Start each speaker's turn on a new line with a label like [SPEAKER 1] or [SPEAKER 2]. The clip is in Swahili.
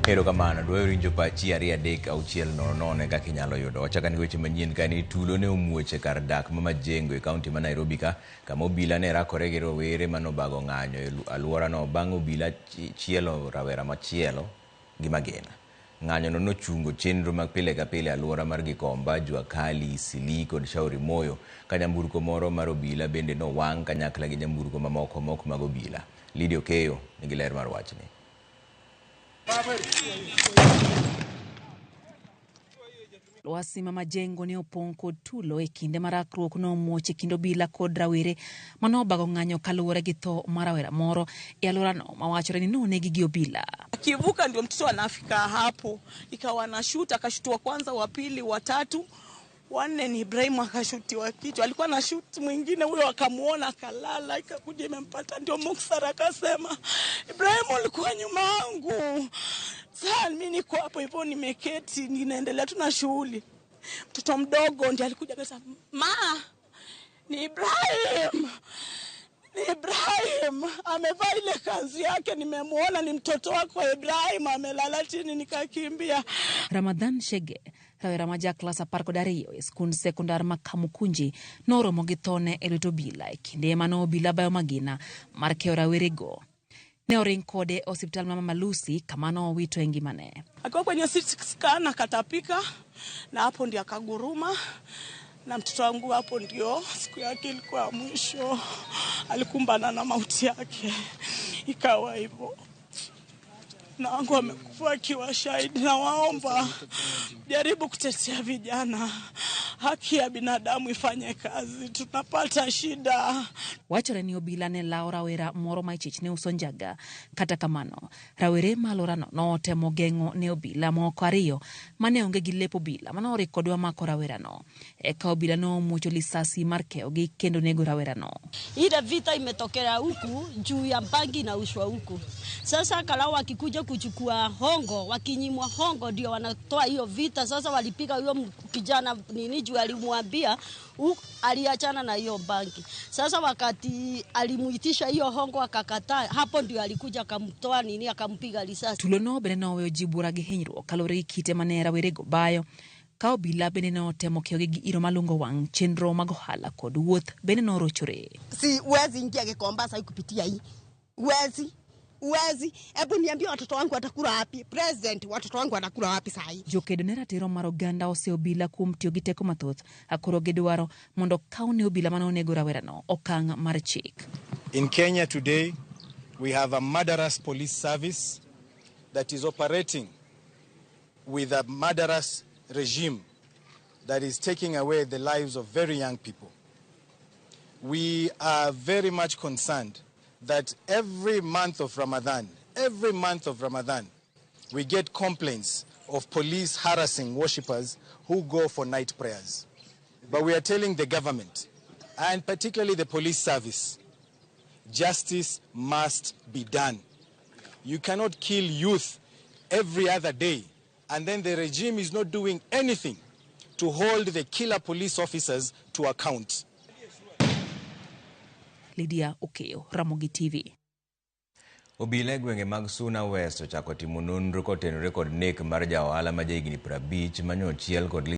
[SPEAKER 1] Erokamano, dwaro winjo pachi ari adek auchiel nono kaka inyalo yudo. Wachaka ni weche manyien ka ni tulo ne omuoche kar dak ma Majengo e kaunti ma Nairobi ka, kama obila ne rakore gi rowere manobago ng'anyo e alwora no bang' obila chielo rawera machielo gi magina. Ng'anyo no nochungo chenro mag pile ka pile alwora mar Gikomba, Jua Kali, Isili kod Shauri Moyo, ka nyamburko moro mar obila bende no wang' kanyakla gi nyamburko mamoko mag obila. Lydia Okeyo nigi ler mar wachni.
[SPEAKER 2] Lwasi ma Majengo ne opong' kod tulo e kinde marakruok no muoche kind obila kod rawere manobago ng'anyo kaluwore gi tho mar rawera moro e alworano mawachore ni nonegi gi obila.
[SPEAKER 3] Akivuka ndio mtoto anafika hapo, ikawa na shoot, akashutwa kwanza, wa pili, wa tatu, wanne ni Ibrahim akashutiwa kichwa. Alikuwa na shoot mwingine, huyo akamuona akalala, ikakuja imempata, ndio Muksara akasema, Ibrahim ulikuwa nyuma yangu. Sasa mimi niko hapo hivyo nimeketi ninaendelea tu na shughuli. Mtoto mdogo ndiye alikuja akasema, "Ma, ni Ibrahim. Ni Ibrahim amevaa ile kanzu yake, nimemuona ni mtoto wako Ibrahim amelala chini." Nikakimbia.
[SPEAKER 2] Ramadhan Shege, rawera ma jaklas 12 e skund sekondar ma Kamukunji, noromo gi thone e lwet obila e kinde mano obila bayo magina mar keyo rawerego. Ne oring kode osiptal ma Mama Lucy kama no owito e ngimane.
[SPEAKER 3] Akiwa kwenye CT scan akatapika, na hapo ndio akaguruma, na mtoto wangu hapo ndio siku yake ilikuwa mwisho, alikumbana na mauti yake. Ikawa hivyo. Na wangu amekufa akiwa shahidi, na waomba jaribu kutetea vijana, haki ya binadamu ifanye kazi, tunapata shida.
[SPEAKER 2] Wachore ni obila ne lao rawera moro ma ichich ne uso njaga. Kata kamano, rawere ma alworano notemo geng'o ne obila moko ariyo mane onge gi lep obila mano orikodwa mako rawerano. Eka obila no muocho lisasi mar keyogi kendo nego rawerano.
[SPEAKER 4] Ile vita imetokea huku juu ya bangi na ushwa huku. Sasa kalau wakikuja kuchukua hongo, wakinyimwa hongo ndio wanatoa hiyo vita. Sasa walipiga huyo kijana nini juu alimwambia aliachana na hiyo bangi. Sasa wakati alimuitisha hiyo hongo akakataa, hapo ndio alikuja akamtoa nini akampiga risasi.
[SPEAKER 2] Tulono bende no weyo jibura gi hinyruok kalore kite mane rawerego bayo. Ka obila bende no temo keyogi gi iro malungo wang' chenro mag ohala kod wuoth bende no rochore.
[SPEAKER 5] Si uwezi ingia Gikomba sasa kupitia hii. Uwezi. Hebu niambie watoto wangu watakula wapi? President, watoto wangu watakula wapi sasa hii?
[SPEAKER 2] Jokedo ne ratiro mar oganda ose obila kuom tiyo gi teko mathoth, akoro gidwaro mondo kaune obila mano onego rawerano okang' mar chik.
[SPEAKER 6] In Kenya today, we have a murderous police service that is operating with a murderous regime that is taking away the lives of very young people. We are very much concerned that every month of Ramadan, we get complaints of police harassing worshippers who go for night prayers. But we are telling the government, and particularly the police service, justice must be done. You cannot kill youth every other day, and then the regime is not doing anything to hold the killer police officers to account.
[SPEAKER 2] Lydia Okeyo, Ramogi TV.
[SPEAKER 1] Obila e gwenge mag Suna West ochako timo nonro kotenore kod nek mar ja ohala ma jahigni 50 manyo chiel kod